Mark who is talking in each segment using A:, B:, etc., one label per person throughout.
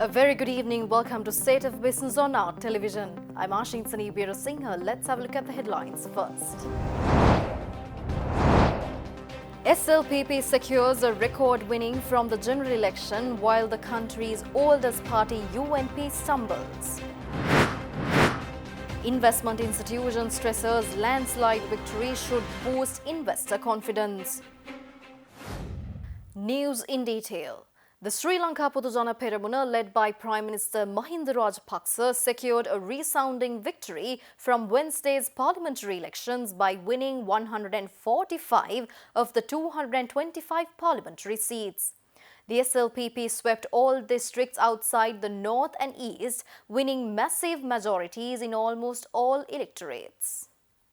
A: A very good evening. Welcome to State of Business on Our Television. I'm Ashin Sanibira Singha. Let's have a look at the headlines first. SLPP secures a record winning from the general election while the country's oldest party UNP stumbles. Investment institution stresses landslide victory should boost investor confidence. News in detail. The Sri Lanka Podujana Peramuna, led by Prime Minister Mahinda Rajapaksa, secured a resounding victory from Wednesday's parliamentary elections by winning 145 of the 225 parliamentary seats. The SLPP swept all districts outside the north and east, winning massive majorities in almost all electorates.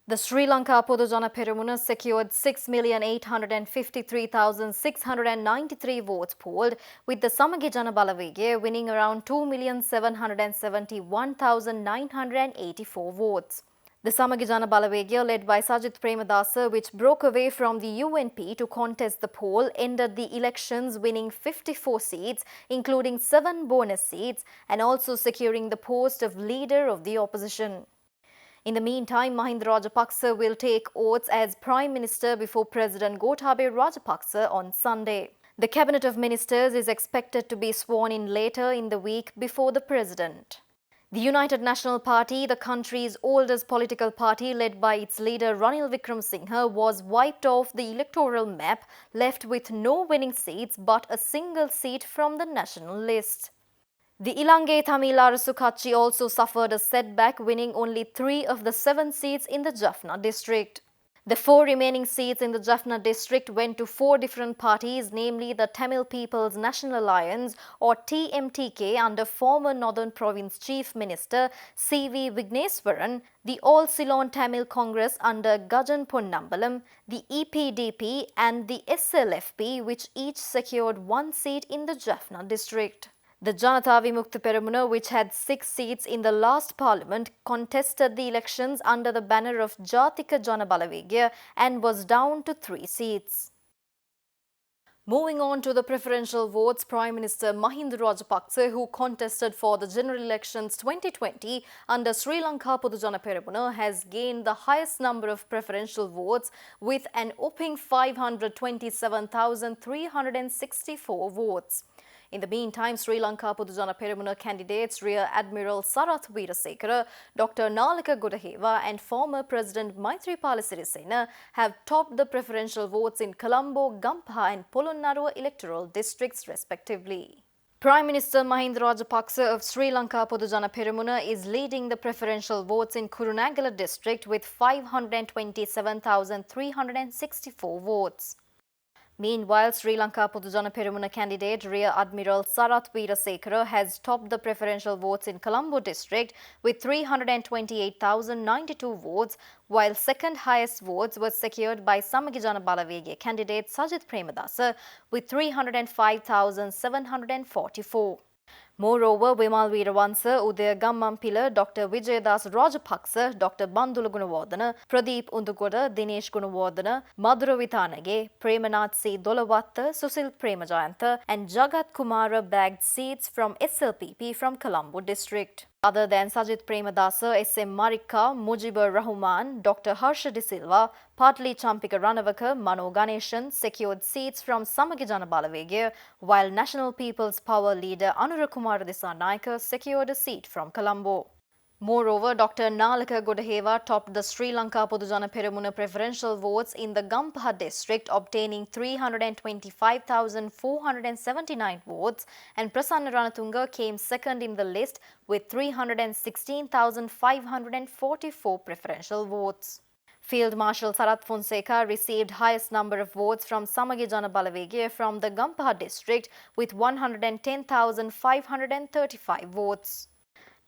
A: The Sri Lanka Podujana Peramuna secured 6,853,693 votes polled, with the Samagi Jana Balawege winning around 2,771,984 votes. The Samagi Jana Balawege, led by Sajith Premadasa, which broke away from the UNP to contest the poll, ended the elections winning 54 seats, including 7 bonus seats, and also securing the post of leader of the opposition. In the meantime, Mahinda Rajapaksa will take oaths as Prime Minister before President Gotabaya Rajapaksa on Sunday. The Cabinet of Ministers is expected to be sworn in later in the week before the President. The United National Party, the country's oldest political party led by its leader Ranil Wickremesinghe, was wiped off the electoral map, left with no winning seats but a single seat from the national list. The Ilange Tamil Arasu Katchi also suffered a setback, winning only 3 of the 7 seats in the Jaffna district. The 4 remaining seats in the Jaffna district went to 4 different parties, namely the Tamil People's National Alliance or TMTK under former Northern Province Chief Minister C.V. Vigneswaran, the All Ceylon Tamil Congress under Gajan Ponnambalam, the EPDP and the SLFP, which each secured 1 seat in the Jaffna district. The Janata Vimukta Peramuna, which had 6 seats in the last parliament, contested the elections under the banner of Jatika Jana Balawege and was down to 3 seats. Moving on to the preferential votes, Prime Minister Mahinda Rajapaksa, who contested for the general elections 2020 under Sri Lanka Podujana Peramuna, has gained the highest number of preferential votes with an whopping 527,364 votes. In the meantime, Sri Lanka Podujana Peramuna candidates Rear Admiral Sarath Weerasekara, Dr. Nalaka Godaheva and former President Maithripala Sirisena have topped the preferential votes in Colombo, Gampaha and Polonnaruwa electoral districts respectively. Prime Minister Mahinda Rajapaksa of Sri Lanka Podujana Peramuna is leading the preferential votes in Kurunegala district with 527,364 votes. Meanwhile, Sri Lanka Podujana Peramuna candidate Rear Admiral Sarath Weerasekara has topped the preferential votes in Colombo district with 328,092 votes, while second highest votes were secured by Samagi Jana Balawege candidate Sajith Premadasa with 305,744. Moreover, Vimal Weerawansa, Udaya Gammampila, Dr. Vijayadas Rajapaksa, Dr. Bandula Gunawardana, Pradeep Undugoda, Dinesh Gunawardana, Madhura Vithanage, Premanath C. Dolawatta, Susil Premajayantha and Jagat Kumara bagged seats from SLPP from Colombo district. Other than Sajith Premadasa, S.M. Marika, Mujibur Rahman, Dr. Harsha De Silva, Patli Champika Ranavaka, Mano Ganeshan secured seats from Samagi Jana Balawege, while National People's Power leader Anura Kumara Dissanayake secured a seat from Colombo. Moreover, Dr. Nalaka Godaheva topped the Sri Lanka Podujana Peramuna preferential votes in the Gampaha district, obtaining 325,479 votes, and Prasanna Ranatunga came second in the list with 316,544 preferential votes. Field Marshal Sarath Fonseca received highest number of votes from Samagi Jana Balawege from the Gampaha district with 110,535 votes.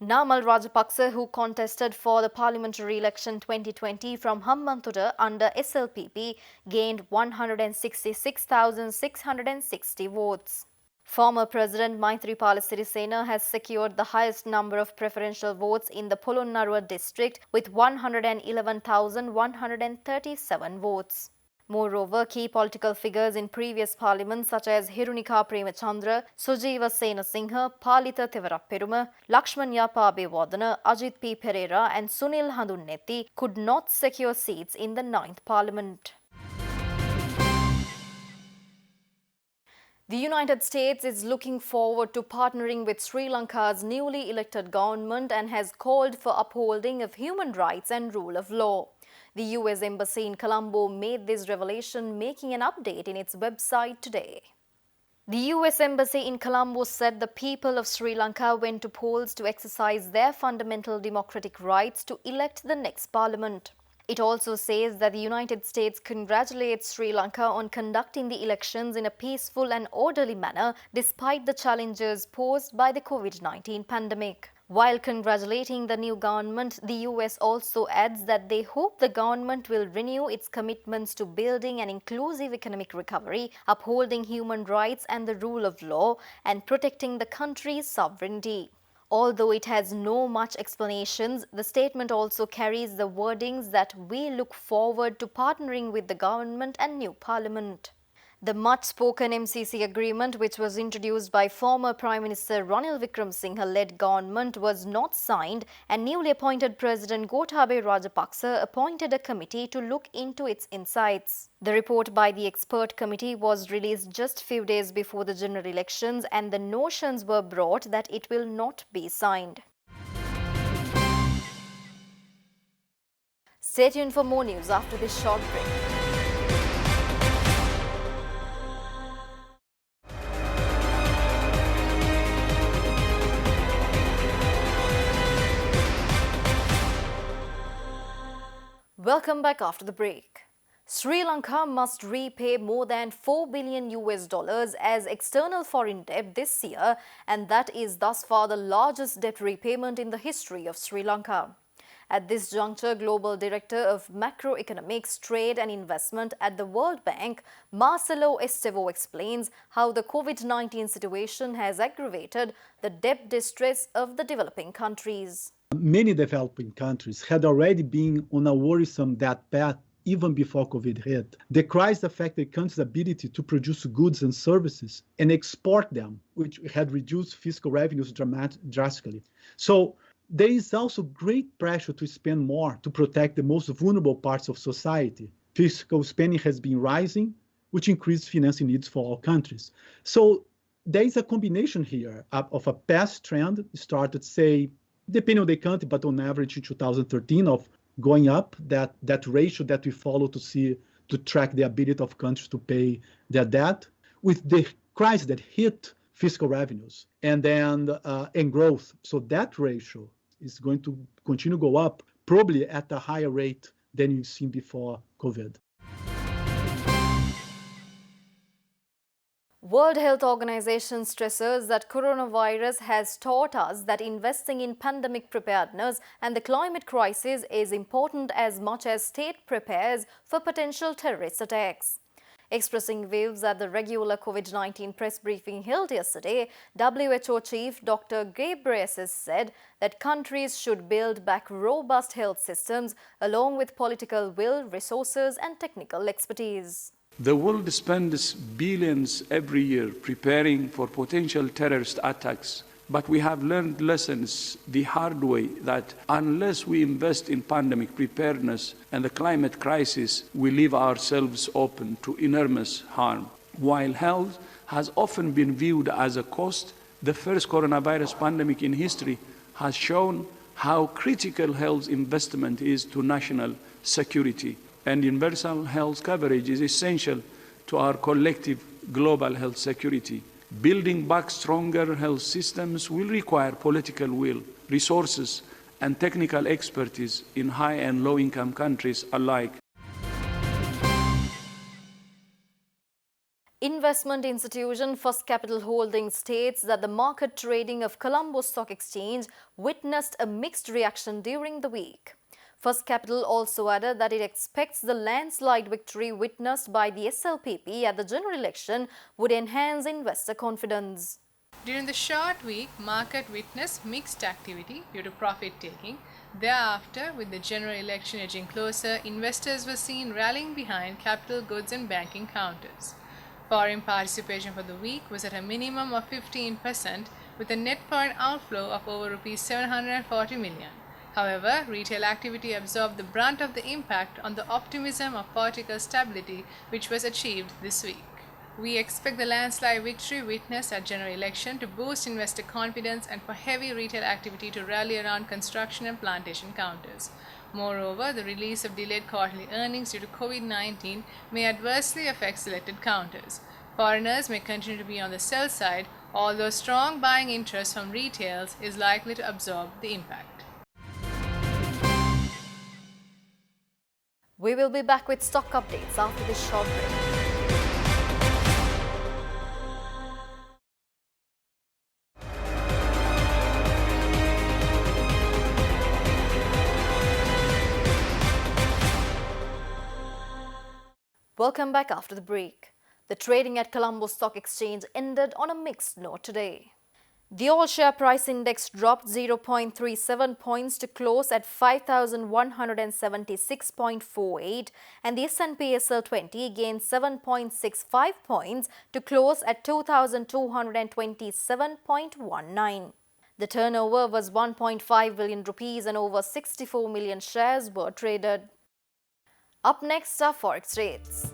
A: Namal Rajapaksa, who contested for the parliamentary election 2020 from Hambantota under SLPP, gained 166,660 votes. Former President Maithripala Sirisena has secured the highest number of preferential votes in the Polonnaruwa district with 111,137 votes. Moreover, key political figures in previous parliaments such as Hirunika Premachandra, Sujeeva Senasinghe, Palitha Thevarapperuma, Lakshmanya Pabewardena, Ajit P. Pereira and Sunil Handunnetti could not secure seats in the 9th Parliament. The United States is looking forward to partnering with Sri Lanka's newly elected government and has called for upholding of human rights and rule of law. The US Embassy in Colombo made this revelation, making an update in its website today. The US Embassy in Colombo said the people of Sri Lanka went to polls to exercise their fundamental democratic rights to elect the next parliament. It also says that the United States congratulates Sri Lanka on conducting the elections in a peaceful and orderly manner despite the challenges posed by the COVID-19 pandemic. While congratulating the new government, the US also adds that they hope the government will renew its commitments to building an inclusive economic recovery, upholding human rights and the rule of law, and protecting the country's sovereignty. Although it has no much explanations, the statement also carries the wordings that we look forward to partnering with the government and new parliament. The much-spoken MCC agreement, which was introduced by former Prime Minister Ranil Wickremesinghe-led government, was not signed, and newly appointed President Gotabaya Rajapaksa appointed a committee to look into its insights. The report by the expert committee was released just few days before the general elections, and the notions were brought that it will not be signed. Stay tuned for more news after this short break. Welcome back after the break. Sri Lanka must repay more than $4 billion as external foreign debt this year, and that is thus far the largest debt repayment in the history of Sri Lanka. At this juncture, Global Director of Macroeconomics, Trade and Investment at the World Bank, Marcelo Estevo, explains how the COVID-19 situation has aggravated the debt distress of the developing countries.
B: Many developing countries had already been on a worrisome debt path even before COVID hit. The crisis affected countries' ability to produce goods and services and export them, which had reduced fiscal revenues drastically. So there is also great pressure to spend more to protect the most vulnerable parts of society. Fiscal spending has been rising, which increased financing needs for all countries. So there is a combination here of a past trend started, say, depending on the country, but on average in 2013 of going up, that ratio that we follow to track the ability of countries to pay their debt, with the crisis that hit fiscal revenues and then and growth. So that ratio is going to continue to go up, probably at a higher rate than you've seen before COVID.
A: World Health Organization stresses that coronavirus has taught us that investing in pandemic preparedness and the climate crisis is important as much as state prepares for potential terrorist attacks. Expressing views at the regular COVID-19 press briefing held yesterday, WHO Chief Dr. Ghebreyesus said that countries should build back robust health systems along with political will, resources and technical expertise.
C: The world spends billions every year preparing for potential terrorist attacks, but we have learned lessons the hard way that unless we invest in pandemic preparedness and the climate crisis, we leave ourselves open to enormous harm. While health has often been viewed as a cost, the first coronavirus pandemic in history has shown how critical health investment is to national security. And universal health coverage is essential to our collective global health security. Building back stronger health systems will require political will, resources, and technical expertise in high and low-income countries alike.
A: Investment institution First Capital Holdings states that the market trading of Colombo Stock Exchange witnessed a mixed reaction during the week. First Capital also added that it expects the landslide victory witnessed by the SLPP at the general election would enhance investor confidence.
D: During the short week, market witnessed mixed activity due to profit-taking, Thereafter, with the general election edging closer, investors were seen rallying behind capital goods and banking counters. Foreign participation for the week was at a minimum of 15%, with a net foreign outflow of over Rs 740 million. However, retail activity absorbed the brunt of the impact on the optimism of political stability which was achieved this week. We expect the landslide victory witnessed at general election to boost investor confidence and for heavy retail activity to rally around construction and plantation counters. Moreover, the release of delayed quarterly earnings due to COVID-19 may adversely affect selected counters. Foreigners may continue to be on the sell side, although strong buying interest from retails is likely to absorb the impact.
A: We will be back with stock updates after this short break. Welcome back after the break. The trading at Colombo Stock Exchange ended on a mixed note today. The all-share price index dropped 0.37 points to close at 5,176.48 and the S&P SL20 gained 7.65 points to close at 2,227.19. The turnover was 1.5 billion rupees and over 64 million shares were traded. Up next are forex rates.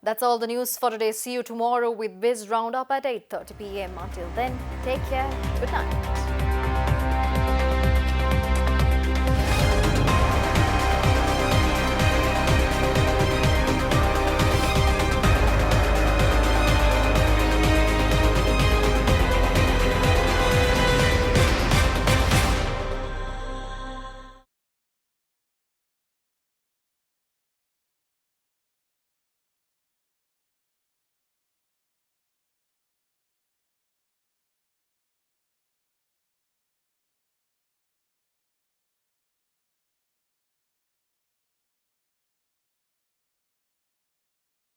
A: That's all the news for today. See you tomorrow with Biz Roundup at 8:30 p.m. Until then, take care. Good night.